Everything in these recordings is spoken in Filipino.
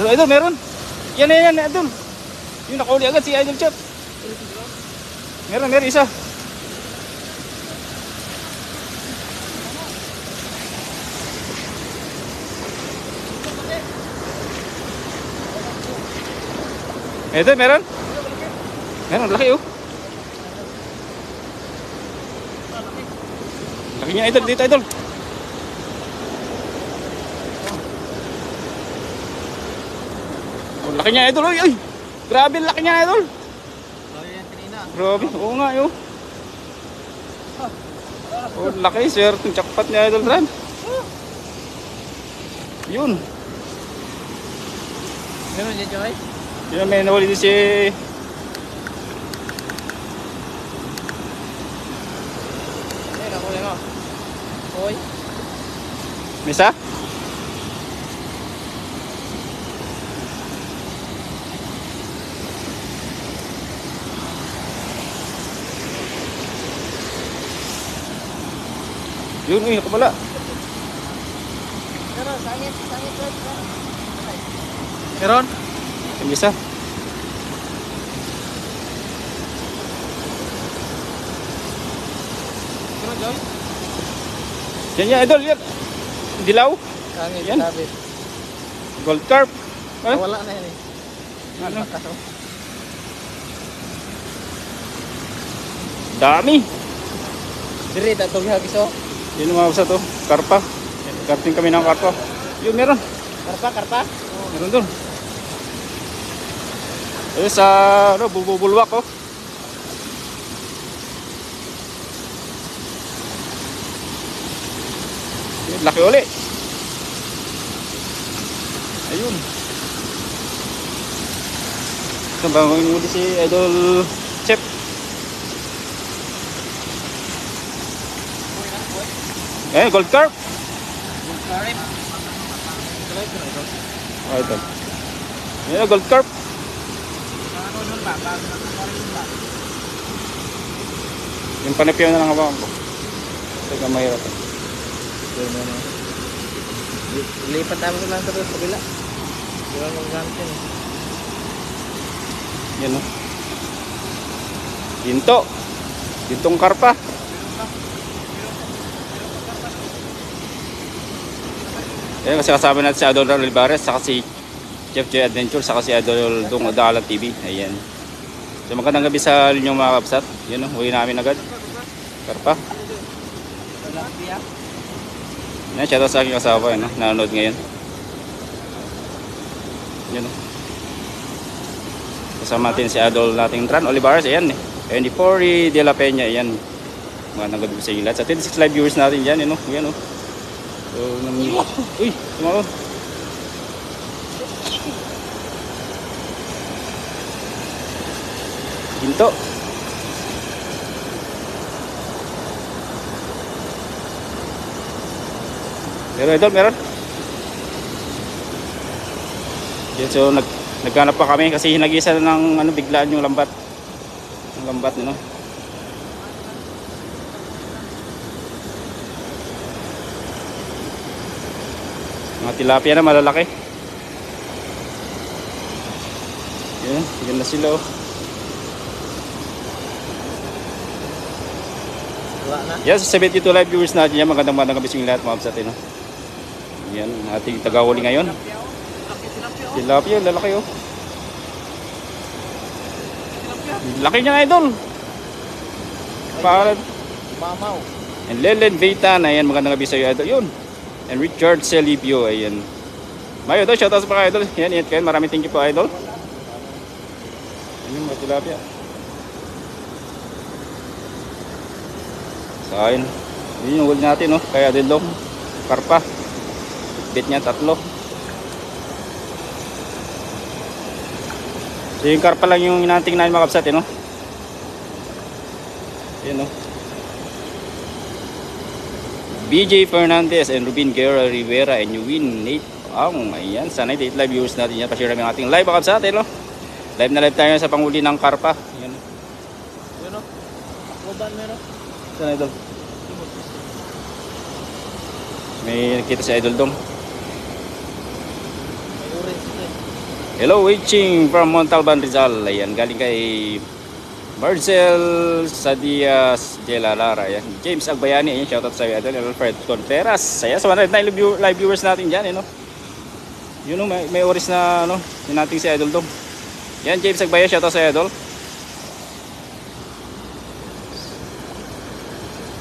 Idol, meron. Yan, idol. Yung nakauli agad si Idol Chef. Meron isa. Ito, meron. Meron, laki oh. Laki niya idol, dito idol. Oh, laki niya idol, ay. Grabe, laki niya idol. Grabe, oo nga yun. Oh, laki, swerte yung jackpot niya idol Ram. Yun. Meron dyan, Joy? Yun, may nawali din si... Ayun ako. Hoy. Misa? Yun, uy, nakapala. Meron, sangit. Meron? Yung isa. Meron, Joy? Yan, idol, yan. Dilaw. Sangit, Yan. sabit. Gold carp. Ah? Wala na yan eh. Ano? Makaso. Dami. Diri, tatog hagis oh. Yun mga basta to. Karpa. Karting kami ng karpa. Yun, meron. Karpa? Meron doon. Ayun sa bubulwak oh. Yun, laki uli. Ayun. Ito ba ang uli si Idol Chef? Eh, gold carp. Oh, ito. Yan, gold carp. Yung panapiyaw na lang hawakan ko. Ito ka mahirap. Lipat namin ko lang ito sa kabila. Di ba magagamit yun eh. Yan o. Ginto. Gintong karpa. Ayan, kasi kasama natin si Idol Olivares, saka si Chef Joy Adventure, saka si Idol Dong Odalan TV. Ayan. So magandang gabi sa inyong mga kapsat. Yan o, uwi namin agad. Karpa. Yan, shoutout sa aking kasawa, yun, nanonood ngayon. Yan o. Kasama natin si Idol nating Tran Olivares, ayan eh. Ayan, di Pori de la Peña, ayan. Magandang gabi sa inyo lahat. Sa 26 live viewers natin dyan, yan o. Yan o. So, uy, tumakon. Ginto. Pero idol, meron. Yan, so naghanap pa kami kasi hinagisa ng biglaan yung lambat. Yung lambat nino. Mga tilapia na malalaki. Yan, yan na sila oh. Wala na. Yan, sa 72 live viewers natin yan. Magandang gabi sa inyo lahat mga kapsat. No? Yan, ating tagahuli ngayon. Tilapia, lalaki oh. Laki niya idol. Para Mamaw. and Lelen Vita na yan. Magandang gabi sa iyo idol. Yun. And Richard Celibio, ayan. Mayo to, shoutout sa mga idol. Yan, ingat kayo. Maraming thank you po idol. Ayun, mga tilapia. So, ayun. Yun yung huli natin, no? Kaya dilong. Karpa. Bit niya, 3. So, yung karpa lang yung inaanting namin mga kapsat, no? Ayun, no? BJ Fernandez and Rubin Guerra Rivera and Yuwin Nate Ang. Ayan, sana 8 live viewers natin yan. Pa-share namin ang ating live mga kapsat, no? Live na live tayo sa panghuli ng karpa. Ayan. Yun o. Akuban meron. Saan idol? May nakita si Idol Dong. May orange ito eh. Hello, watching from Montalban, Rizal. Ayan, galing kay Marcel Sadias de la Lara. Ayan. James Agbayani. Ayan, shoutout sa iyo. Alfred Contreras. Ayan, sa 109 live viewers natin dyan. You know? Yun know, may oras na ano, yung nating si Idol Dong. Yan, James Agbayani. Shoutout sa Idol.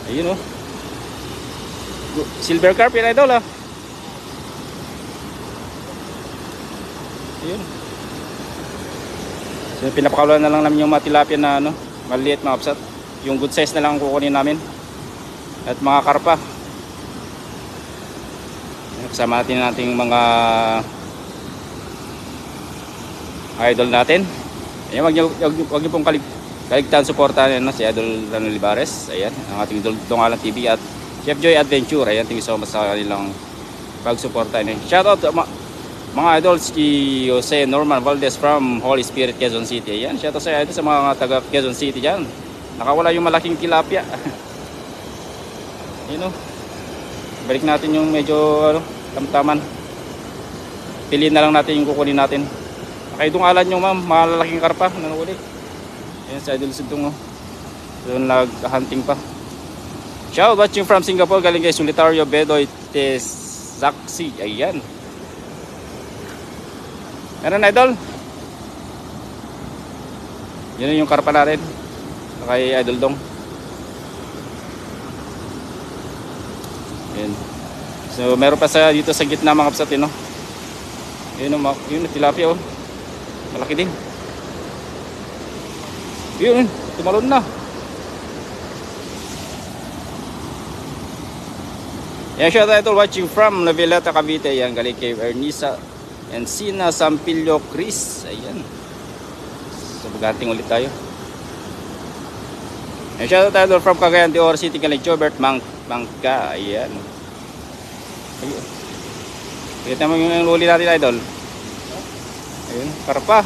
Ayun oh. Silver carp yan, Idol ah. Ayun. So pinapakaluan na lang namin yung mga tilapia na ano, maliit mga kapsat. Yung good size na lang ang kukunin namin. At mga karpa. Kasama nating mga idol natin. Ayan, wag niyo pong kaligtaan suportahan si Idol Lano Libares. Ayan, ang ating Dongalan TV at Chef Joy Adventure. Ayan, thank you so much sa kanilang pagsuporta. Shout out mga idols si Jose Norman Valdez from Holy Spirit, Quezon City. Ayan, shout out sa idol sa mga taga Quezon City dyan. Nakawala yung malaking tilapia. You know, balik natin yung medyo ano, tamtaman. Piliin na lang natin yung kukunin natin. Nakidungalan yung ma'am, malalaking karpa na nahuli. Ayan sa idol sitong doon nag-hunting pa. Shout watching from Singapore, galing kay Solitario Bedoy Tesaksi. Ayan. Ano na idol? Yun yung karpa natin kay Idol Dong. Ayan. So meron pa sa dito sa gitna mga kapsat, no? Yun yung tilapia oh. Malaki din. Yun, tumalon na. Yan siya idol watching from Navileta, Cavite. Yan galing kay Ernisa Encina Sampilio Chris. Ayan. So bugating ulit tayo. Yan siya idol from Cagayan de Oro City galing Jobert Mangka. Ayan. Ayun. Kita mo yung huli natin idol. Ayun, karpa.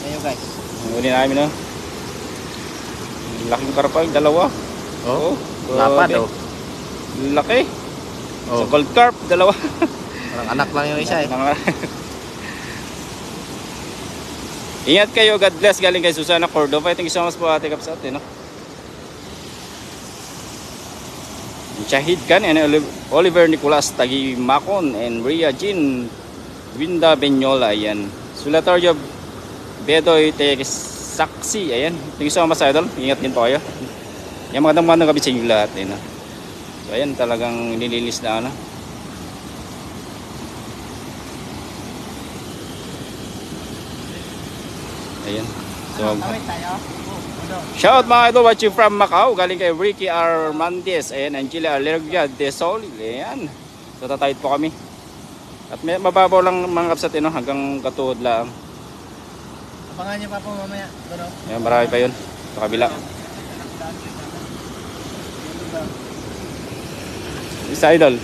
Ayo guys. Huli namin no. Laking karpa, yung dalawa. Oh, lapad oh. Laki. Oh. So gold carp, dalawa. Parang anak lang yung isa eh. Ingat kayo, God bless. Galing kay Susana Cordova. Thank you so much po ate kapsat, no? Shahid Khan and Oliver Nicolas Tagi Macon and Ria Jean Winda Benyola. Ayan. Solitario Bedoy Tesaksi. Ayan. Thank you so much idol. Ingat din po kayo. Yan, magandang gabi sa inyo lahat. Ayan, so ayan, talagang nililis na ano. Ayan. So shout mga idol watching from Macau. Galing kay Ricky Armandez. Ayan, Angela Alergia de Sol. Ayan. So tatayid po kami. At may mababaw lang mga kapsat, no? Hanggang katuhod lang. Abangan niyo pa po mamaya. Ayan, marami pa yun. Sa kabila. Isa idol.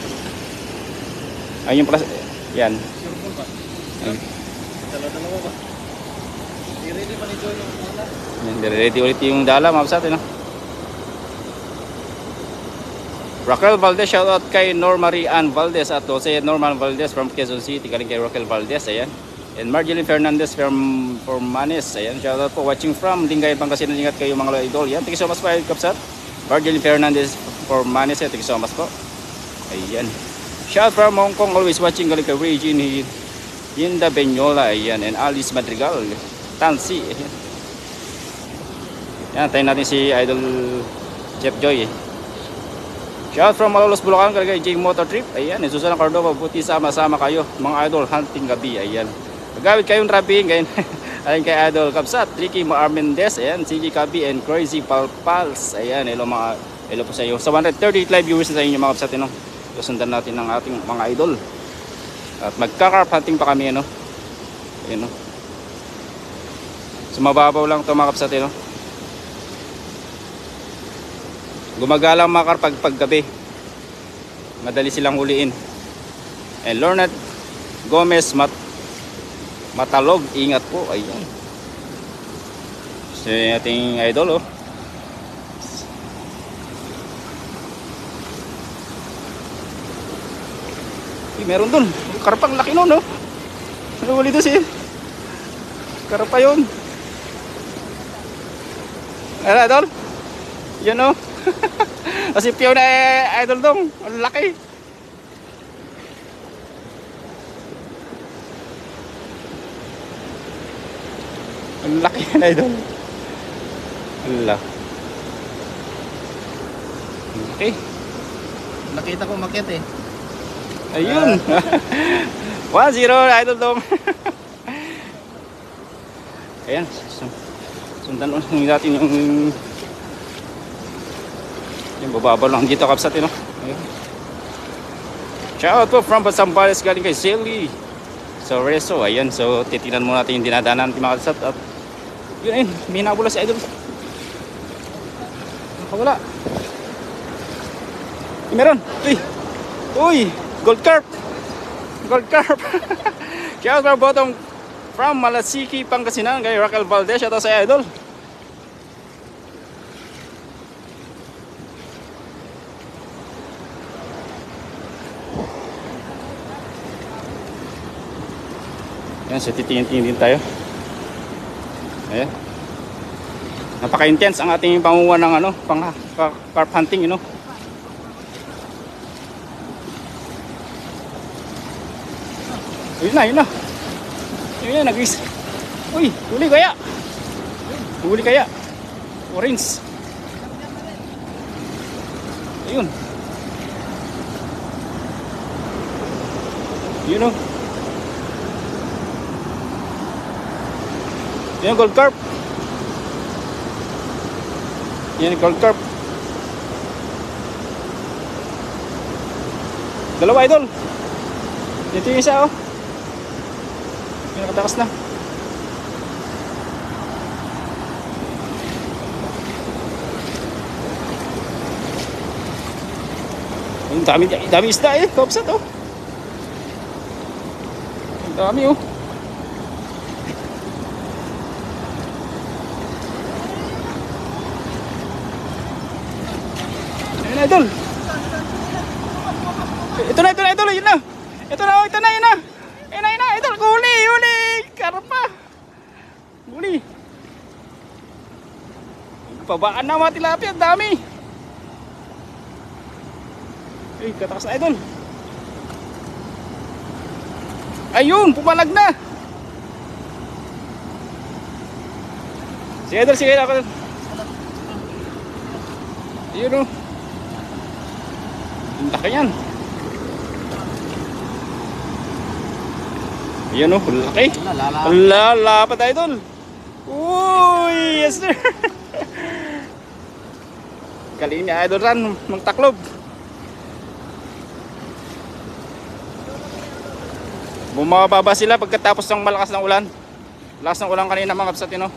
Ayun yung plus. Yan. Dalawa ba? I-ready pa nito yung dala. Yan, ready ulit yung dala mga kapsat, no? Raquel Valdez, shout out kay Normary Ann Valdez at Jose Norman Valdez from Quezon City. Galing kay Raquel Valdez, ayan. And Marjeline Fernandez from Manis, ayan. Shout out po watching from Lingay, Pangasinan. Ingat kayo mga idol. Yan, thank you so much po kapsat. Marjeline Fernandez from Manis, thank you so much po. Ayan. Shout from Hong Kong, always watching. Galing kay Regine Yinda Benyola, ayan. And Alice Madrigal Tansi, ayan. Yan, tayo natin si Idol Chef Joy. Shout from Malolos, Bulacan, kay J Motor Trip. Ayan, Susana Cordova, buti sama-sama kayo mga idol hunting gabi. Ayan. Magawit kayong trapping, ganyan. Ayan kay Idol Kapsat, Ricky Armendez, ayan, CG Kabi and Crazy Palpals. Ayan, hello po sa iyo. Sa 130 live viewers na sa inyo mga Kapsat, no. Susundan natin ng ating mga idol. At magka-carp hunting pa kami, no. Ayan, no. So mababaw lang 'to mga Kapsat, no. Gumagalang makar paggabi. Madali silang huliin. And Lornat Gomez Matalog, ingat po. Ayun. So yung ating idol oh. Meron dun. Karpang laki nun oh. Nahuli doon si karpa yun. Ano, idol? Yun o. Kasi piyaw na idol dong. Ang laki. Ang laki na idol. Allah. Okay. Nakita ko makyat eh. Ayun. 1-0 idol dong. Ayan. Sundan natin yung bababa lang dito kapsat no. Ayun. Shout out po from Basambales galing kay Sally. So Reso, ayan. So titingnan muna natin yung dinadaanan natin mga kapsat. At yun ayun, may nabula si idol. Nakawala. Meron. Uy, gold carp. Gold carp. Shout out bottom from Malasiki, Pangasinan kay Raquel Valdez. Shout out sa idol. Yan, so titingin-tingin din tayo. Ayan. Napaka-intense ang ating panguha ng ano, carp hunting, you know. Yun na. Yun na, nag-is. Uy, huli kaya. Huli kaya. Orange. Ayun. Yun o. Yan gold carp. Yan gold carp. Dalawa idol. Ito yung isa oh. Yung nakatakas na. Ang dami isda eh. Topset oh. Ang dami oh. Idol. Ito na idol, yun na. Ito na, yun na, idol, huli, karpa. Huli. Pabaan na mga tilapia, dami. Ay, katakas na idol. Ayun, pumalag na. Sige idol. Ayun o. Ang laki yan. Ayan o, laki. Lalapat idol. Uy, yes sir. Galing ni idol ran, magtaklob. Bumababa sila pagkatapos ng malakas ng ulan. Lakas ng ulan kanina mga kapsat yun o.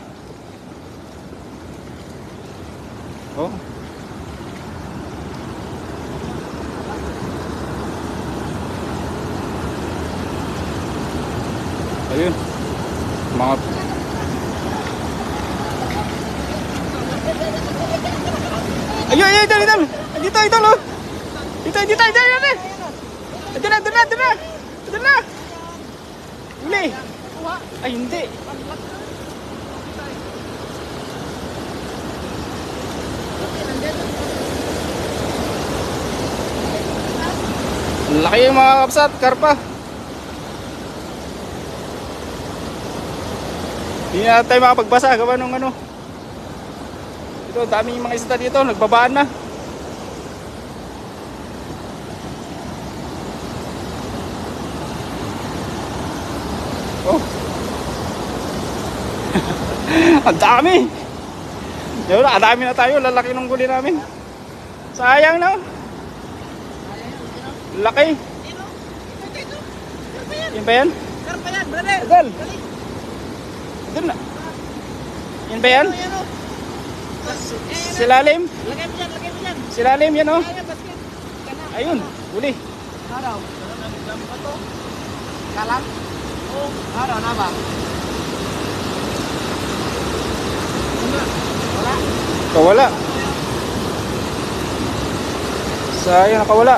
Oh. Ayun. Mga ayun, idol. Dito oh. Dito. Ito na. Uli. Ay, hindi. Laki yung mga kapsat, karpa. Hindi na tayo makapagbasa gawa nung ano. Ito, daming mga isda dito, nagbabaan na. Oh. Ang dami. Yun, ang dami na tayo, lalaki ng guli namin. Sayang no. Laki. Yan ba yan? Karpa yan, brother. Idol. Doon na. Yan ba yan? Silalim? Lagay mo dyan. Silalim yan oh. Ayun, huli. Araw. Kalam? Oo. Araw na ba? Wala. Kawala. Sayang nakawala.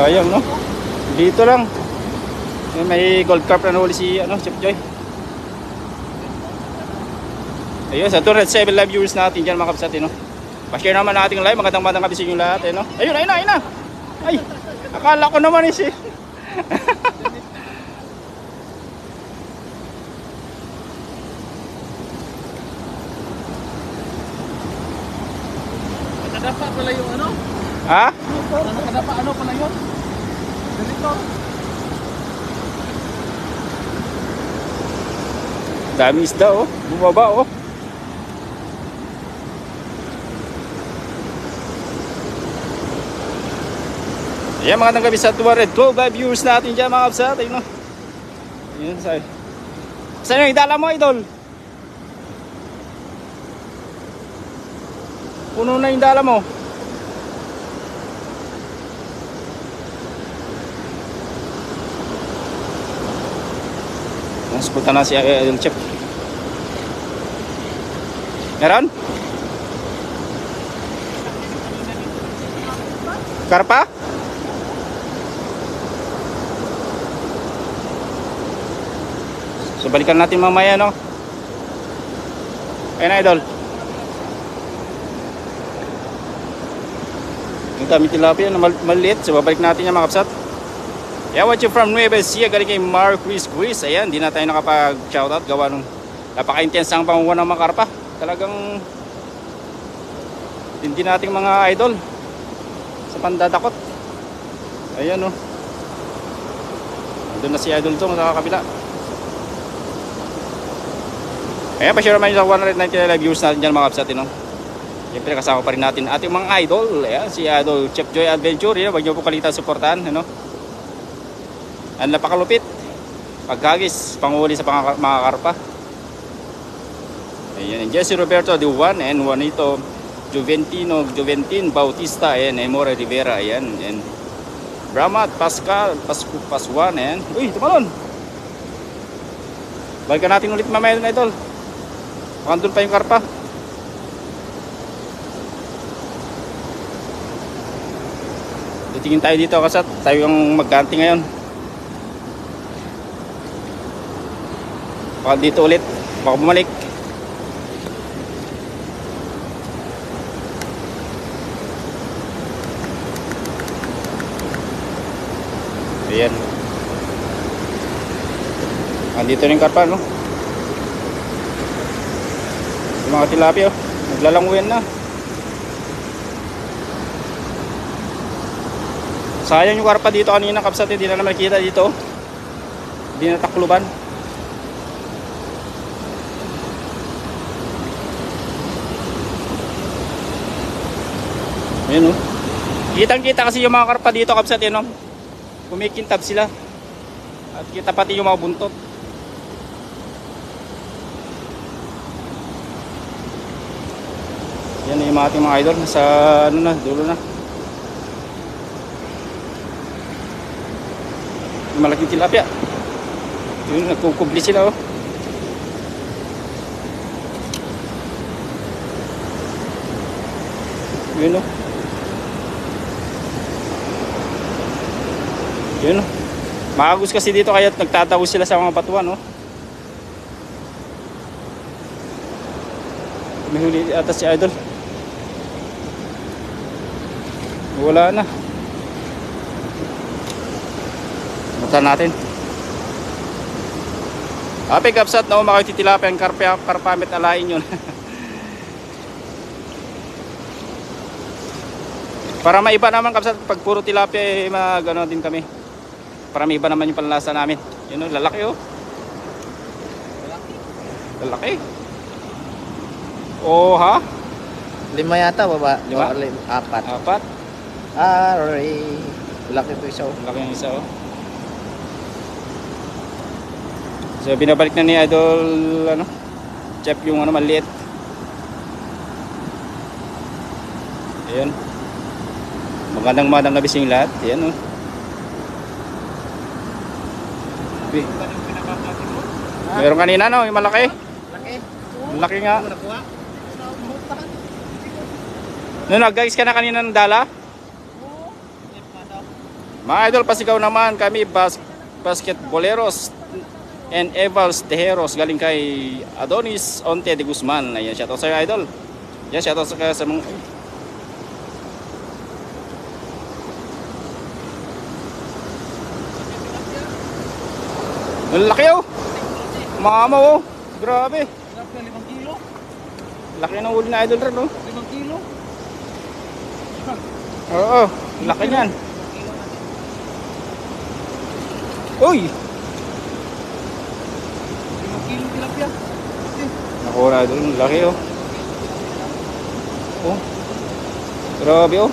Sayang, no? Dito lang. May gold carp na nahuli si Chef Joy. Ayun, sa 207 live viewers natin dyan mga kapsat, no? Pa-share naman natin live. Magandang gabi sa inyo lahat, no? Ayun na. Ay, akala ko naman si Nakadapa pala yung ano? ha? Nakadapa ano pala yun? Ganito. Dami isda, oh. Bumaba, oh. Ayan, magandang gabi sa 212 live viewers natin dyan mga kapsat. Ayun, no? Ayan, sa'yo. Saan yung idala mo, idol? Puno na yung dala mo. Mas punta na si Idol Chef. Meron? Karpa? So balikan natin mamaya, no? Ayun na, Idol. Yung dami tilapia na maliit. So babalik natin yung mga kapsat. Yeah, watch you from Nueva Ecija, galing kay Mark Chris. Ayan, di na tayo nakapag-shoutout. Gawa nung napaka-intense ang pangunguha ng mga karpa. Talagang hindi nating mga idol sa pandadakot. Ayan, no? Doon na si Idol Dong sa kabila. Ayan, pa-share naman yung 199 live viewers natin dyan mga kapsat, no? Siyempre kasama pa rin natin ating mga idol. Ayan, si Idol Chef Joy Adventure. Ayan, huwag nyo po kalitan suportahan, ano? Ang napakalupit. Pagkagis, panghuli sa mga karpa. Ayan, Jesse Roberto de Juan and Juanito Juventin Bautista and Emore Rivera. Ayan, and Bramat Pascuan. Ayan. Uy, tumalon. Balikan natin ulit mamaya na idol. Baka doon pa yung karpa. Titingin tayo dito kasat. Tayo yung magganti ngayon. Baka dito ulit. Baka bumalik. Ayan. Andito na yung karpa, no? Yung mga tilapia, naglalanguyan na. Sayang yung karpa dito kanina kapsat. Hindi na naman nakita dito. Hindi na takluban. Ayan, no? Kitang-kita kasi yung mga karpa dito kapsat, no? Kumikintab sila. At kita pati yung mga buntot. Yan yung mga ating mga idol. Nasa ano na, dulo na. Yung malaking tilapia. Yun, nagkukubli sila, oh. Yun, oh. Yun, oh. Makagos kasi dito kaya nagtatago sila sa mga batuan, oh. May huli ata si Idol. Wala na. Mata natin. Ape kapsat na makatitilapia ang karpamit alain yun. Para maiba naman kapsat pag puro tilapia eh, magano din kami. Para maiba naman yung panlasa namin. Yun, lalaki, oh. Lalaki. Oh, ha? 5 yata baba. 5? 4. 4. Aray. Laki ito isa. Laki yung isa, oh. So binabalik na ni Idol Chef yung maliit. Ayan. Magandang gabi sa inyo lahat. Ayan, oh. Meron kanina, no? Yung malaki. Laki. Malaki nga. Nakuha. No, nag-guys ka na kanina ng dala? Mga idol, pasigaw naman kami basketboleros and Evals Tejeros galing kay Adonis Onte de Guzman. Ayan, shoutout sa'yo idol. Yan, shoutout sa mga... Ang laki oh! Mama oh! Grabe! Tilapia, 5 kilo. Laki ng huli na idol rin oh. 5 kilo. Oo, laki niyan. Uy! 5 kilo tilapia. Naku na idol, laki oh. Oh. Grabe oh.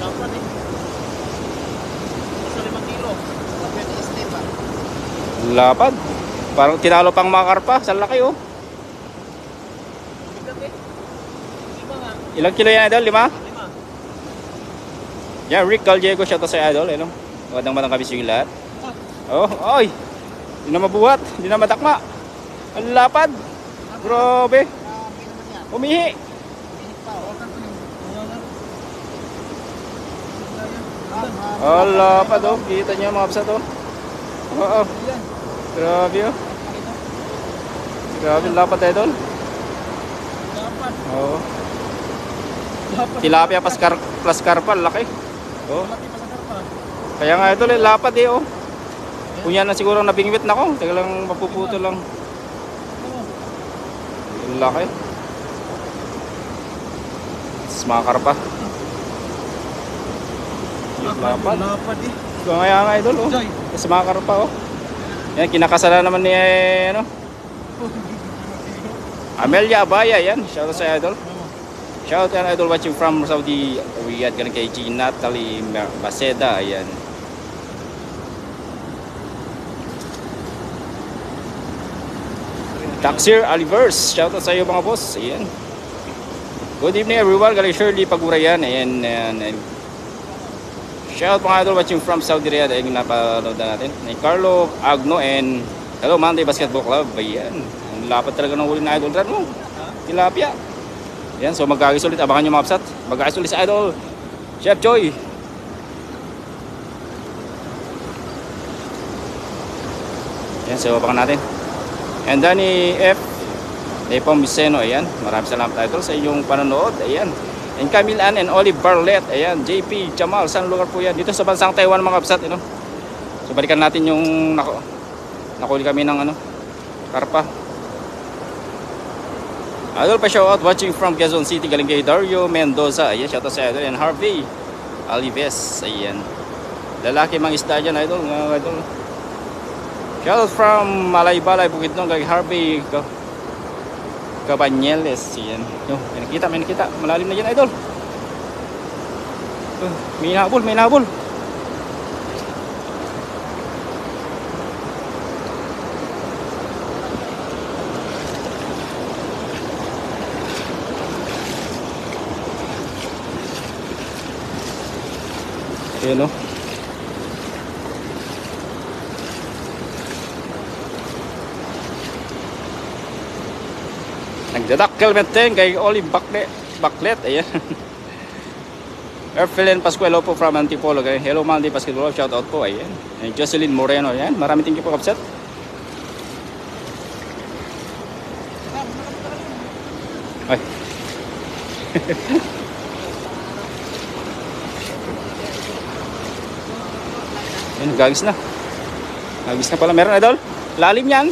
Dapat eh. Sa 5 kilo. Tilapia ni Esteban. Lapad. Parang tinalo pang mga karpa. Sa laki oh. Bigat eh. 5 nga. Ilang kilo yan idol? 5? 5. Yan, Rick Gallego, shoutout sa idol. Ano? Magandang kabis yung lahat. Oh, oy! Hindi na mabuhat. Hindi na matakma. Ang lapad. Grabe. Umihi. Ang lapad oh. Kita niyo mga kapsat oh. Oo. Grabe oh. Grabe, lapad idol. Dapat. Oo. Tilapia plus karpa, laki. Oh. Kaya nga idol, lapad eh oh. Kung yan na siguro nabingwit na ko, teka lang mapuputo lang. Laki. Tapos mga karpa. Lapad. Lapad eh. Kaya nga idol oh. Tapos mga karpa oh. Yan, kinakasala naman ni ano. Amelia Abaya, yan. Shoutout sa idol. Shoutout yan idol watching from Saudi Riyadh. Galing kay G. Natalie Baseda, ayan. Taxir Alivers, shoutout sa iyo mga boss. Ayan. Good evening everyone. Galing Shirley Pagurayan. Ayan. Shoutout mga idol watching from Saudi Riyadh. Ayan, napanood na natin. Carlo Agno and Hello Monday Basketball Club. Ayan. Ang lapad talaga ng huli na idol rin mo. Tilapia. Ayan. So magkagis ulit. Abangan nyo mga kapsat. Magkagis ulit sa idol Chef Joy. Ayan. So abangan natin. And Danny F. Lepong Viceno, ayan. Maraming salamat idol sa inyong panonood. Ayan. And Camille Ann and Olive Barlet. Ayan. JP Jamal. Saan lugar po yan? Dito sa bansang Taiwan mga kapsat. You know? So balikan natin yung nakuli kami ng karpa. Idol pa shoutout watching from Quezon City. Galing kay Dario Mendoza. Ayan. Shoutout sa idol. And Harvey Alives. Ayan. Lalaki mang isda dyan idol. Idol. Shoutout from Malaybalay, Bukidnon, kay Harvey Cabanyeles. Yan. May nakita. Malalim na dyan, idol. May nahabol. Ayan o. Nagdadakkel meteng kay Olive Baklet. Ayan. Erfelen Pascuelo po from Antipolo. Hello Monday Basketball. Shout out po. Ayan. And Jocelyn Moreno. Ayan. Maraming thank you po kapsat. Ay. Ayan. Gagis na. Gagis na pala. Meron idol. Lalim yan.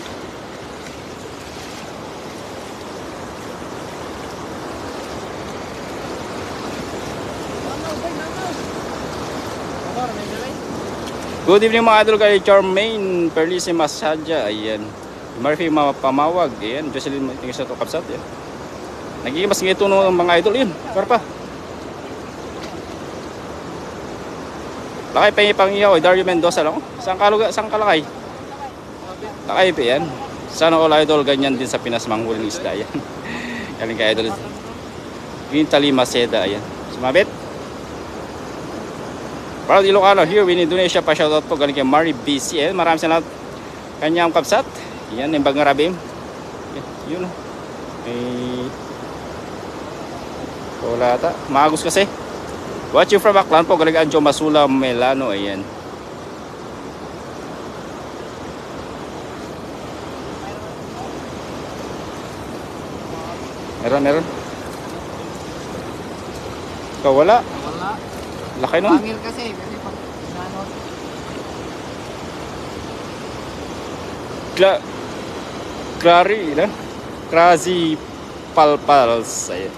Good evening mga idol kay Charmaine Perlissima Sadja. Ayan. Murphy Pamawag. Ayan. Jocelyn tingin sa ito kapsat. Ayan. Nagigimas ng ito ng mga idol. Ayan. Karpa. Lakay pa pang iyaw. Dario Mendoza lang. Saan kalakay? Lakay pa yan. Sana all idol ganyan din sa Pinas manghuli ng isda. Ayan. Galing kay idol. Natalie Baseda. Ayan. Sumabit. Proud Ilocano here in Indonesia. Pa-shoutout po galing kay Mari BC. Maraming salamat kanyang kapsat. Yan, yung bagang rabim. Yun o. May... Wala ata. Maagos kasi. Watching from Aklan po, galing Anjo Masula Melano, ayan. Meron. Ikaw wala. Wala. Laki nun. Pangil kasi pag ano. Clary, na? Crazy palpals. Ayan.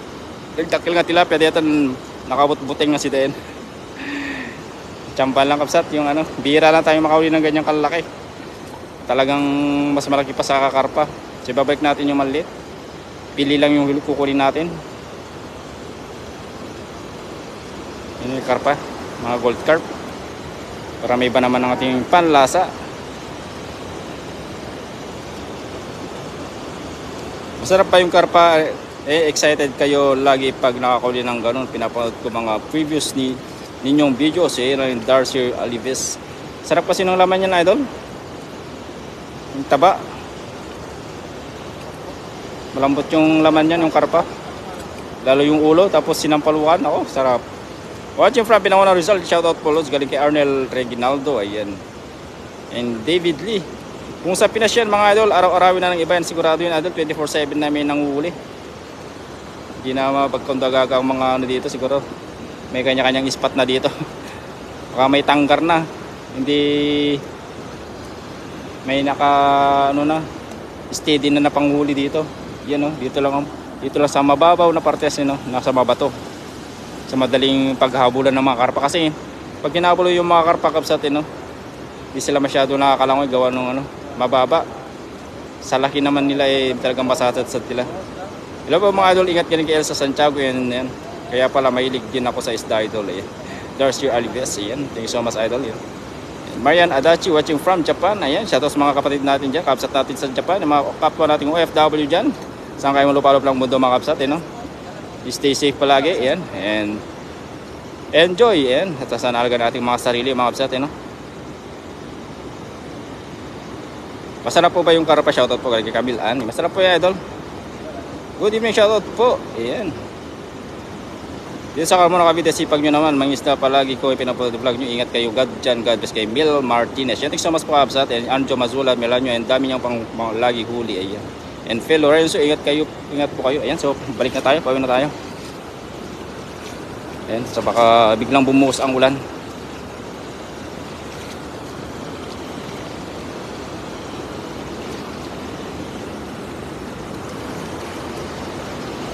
Nagdakil nga tilapia, diyatan nakabut-buting nga si Den. Tsampan lang kapsat, yung ano, bihira lang tayo makahuli ng ganyang kalaki. Talagang mas malaki pa sa kakarpa. So babalik natin yung maliit. Pili lang yung kukunin natin. Yun yung karpa, mga gold carp. Para may iba naman ang ating panlasa. Masarap pa yung karpa. Excited kayo lagi pag nakakuli ng ganun. Pinapanood ko mga previous ninyong videos. Yung Darcy Alives. Sarap kasi ng laman yan, idol. Yung taba. Malambot yung laman niyan, yung karpa. Lalo yung ulo, tapos sinampalukan. Ako, sarap. Watching from Pinangonan Rizal, shoutout po Lods, galing kay Arnel Reginaldo, ayan. And David Lee. Kung sa Pinas yan, mga idol, araw-arawin na ng iba yan. Sigurado yun, idol, 24/7 namin nanguhuli. Hindi na mapagkondagaga ang mga ano dito, siguro. May kanya-kanyang spot na dito. Baka may tanggar na. Hindi may steady na napanghuli dito. Yan o, dito lang sa mababaw na partes, nasa mabato. Sa madaling paghabulan ng mga karpa. Kasi pag hinabulo yung mga karpa kapsat, hindi sila masyado nakakalangoy gawa ng mababa. Sa laki naman nila talagang masasadsad sila. Hello po mga idol, ingat ka rin kay Elsa Santiago, yan. Kaya pala mahilig din ako sa isda, idol. Ayan. Darcy Alives, ayan. Thank you so much, idol. Ayan. Marian Adachi watching from Japan. Ayan, shoutout sa mga kapatid natin dyan, kapsat natin sa Japan, mga kapwa nating OFW dyan. Saan kayo malupalop lang mundo mga kapsat, Stay safe palagi, ayan. And enjoy, ayan. At sana alaga natin mga sarili, mga kapsat, Masarap po ba yung karapa? Shoutout po kay Camille Ann. Masarap po yan, idol. Good evening, shoutout po. Ayan. Dito sa Carmona Cavite, sipag nyo naman. Mangisda palagi ko pinapanood vlog nyo. Ingat kayo. God dyan. God bless kay Mil Martinez. Yan, thanks so much po kapsat. And Anjo Mazula, Melanio. And dami niyang pang lagi huli. Ayan. And Phil Lorenzo, ingat kayo. Ingat po kayo. Ayan, so balik na tayo. Pawin na tayo. Ayan, so baka biglang bumuhos ang ulan.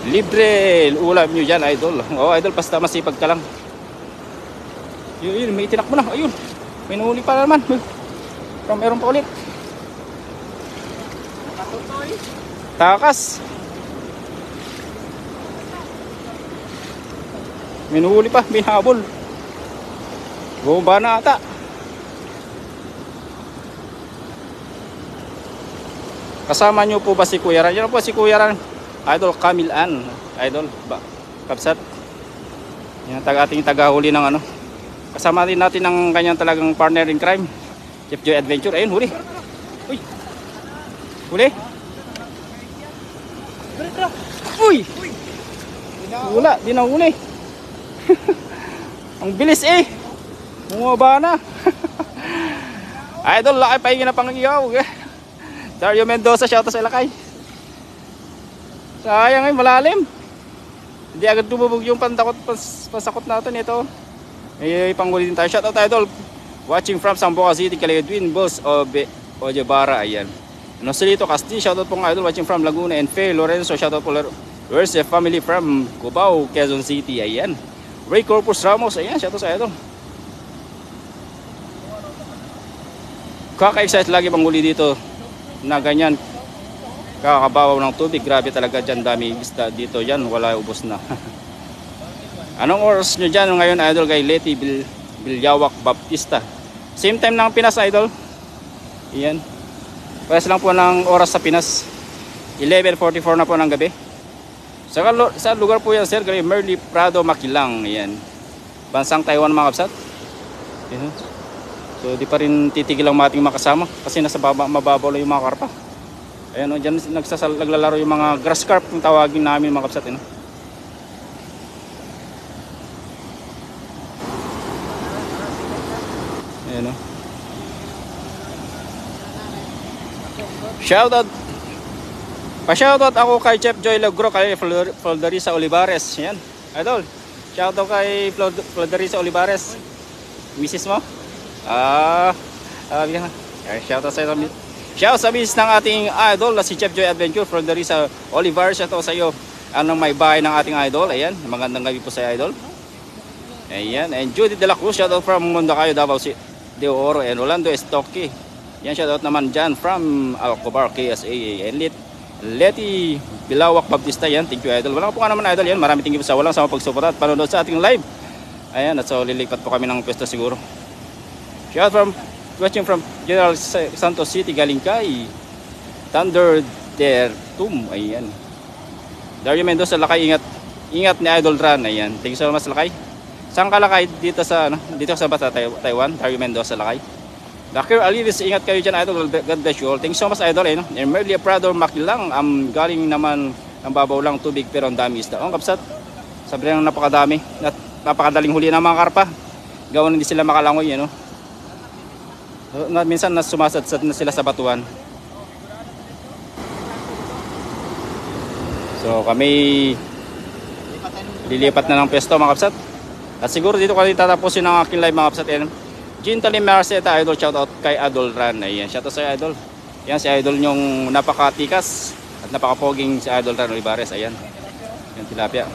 Libre ulam nyo dyan, idol. Idol, basta masipag ka lang. Yun, may tinak mo na. Ayun, may nahuli pa naman. Meron pa ulit. Takas. May nahuli pa, may habol. Bomba na ata. Kasama nyo po ba si Kuya Ran? Yan po si Kuya Ran. Idol Camille Ann, idol kapsat. Yan ating tagahuli ng Kasama din natin ng kanyang talagang partner in crime, Chef Joy Adventure. Ayun, huli. Uy. Huli. Uy. Wala, di na huli. Ang bilis bumaba na. Idol, laki pahingi na pangiyaw. Dario Mendoza, shoutout sa Ilakay. Sayang malalim. Hindi agad tumubog yung pansakot natin ito. Panghuli din tayo. Shoutout idol. Watching from Sambuca City, Caleo Twin Boss Ojebara. Ayan. Nocelito Casti, shoutout po nga idol. Watching from Laguna and Faye Lorenzo, shoutout po where's the family from Cubao, Quezon City. Ayan. Ray Corpus Ramos. Ayan, shoutout sa idol. Kaka-excite lagi panghuli dito na ganyan. Kakabawaw ng tubig, grabe talaga dyan, dami isda dito yan, wala, ubos na. Anong oras nyo dyan ngayon, idol, kay Leti Bilyawak Baptista? Same time ng Pinas, idol. Iyan, pares lang po ng oras sa Pinas. 11:44 na po ng gabi. Sa lugar po yan, sir, kay Merly Prado Makilang. Iyan, bansang Taiwan mga kapsat. Iyan. So di pa rin titigil ang ating makasama kasi nasa mababaw lang yung mga karpa. Ayan o, dyan naglalaro yung mga grass carp yung tawagin namin mga kapsat. Shoutout. Pa-shoutout ako kay Chef Joy Logro, kay Florderisa Olivares. Yan, idol. Shoutout kay Florderisa Olivares. Misis mo? Yan. Shoutout sa iyo. Shoutout sa misis ng ating idol na si Chef Joy Adventure, Florderisa Olivares. Shoutout sa iyo. Anong may bahay ng ating idol. Ayan, magandang gabi po sa idol. Ayan, and Judy De La Cruz, shoutout from Mundacayo, Davao City, De Oro, and Rolando Estoque. Yan, shoutout naman dyan from Alcobar, KSA, and Leti Bilawak Baptista. Yan, thank you idol. Wala po ka naman idol yan. Marami thank you sa walang sama pagsuporta at panonood sa ating live. Ayan, at so lilipat po kami ng pwesto siguro. Shoutout watching from General Santos City, galing kay Thunder Dertum. Ayan. Dario Mendoza, Lakay, ingat ni Idol Ran. Ayan. Thank you so much, Lakay. Saan ka, Lakay? Dito sa bata Taiwan, Dario Mendoza, Lakay. Dakir Alivis, ingat kayo dyan, Idol. God bless you all. Thank you so much, Idol. Eh, no? Emerlia Prado, Makilang. Galing naman ang babaw lang tubig pero ang dami isda. Ang kapsat, sabi lang napakadami. At napakadaling huli ng mga karpa. Gawin hindi sila makalangoy, you know? Minsan sumasadsad na sila sa batuan. So kami lilipat na ng pesto mga kapsat. At siguro dito kami tatapusin ang aking live mga kapsat. Gintali Marceta, idol, shoutout kay Idol Ran. Ayan, shoutout sa idol. Yan si idol nyong napakatikas at napakapoging si Idol Ran Olivares. Ayan, yung tilapia.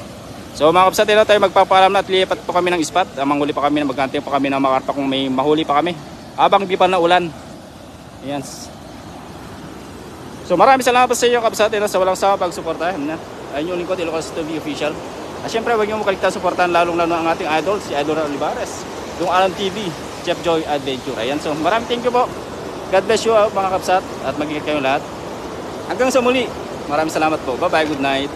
So mga kapsat, tayo magpapaalam na at lilipat po kami ng spot. Manghuli pa kami, magantay pa kami ng makarpa kung may mahuli pa kami. Habang di pa na ulan. Ayan. So maraming salamat sa inyo kapsat, sa walang sawa pagsuporta. Ayun yung lingkod, Ilocos TV official. At syempre huwag nyo makaligtan suportahan lalong ang ating idol, si Idol Olivares, yung Alam TV, Chef Joy Adventure. Ayan, so maraming thank you po. God bless you mga kapsat at mag-ingat kayong lahat. Hanggang sa muli, maraming salamat po. Bye bye, good night.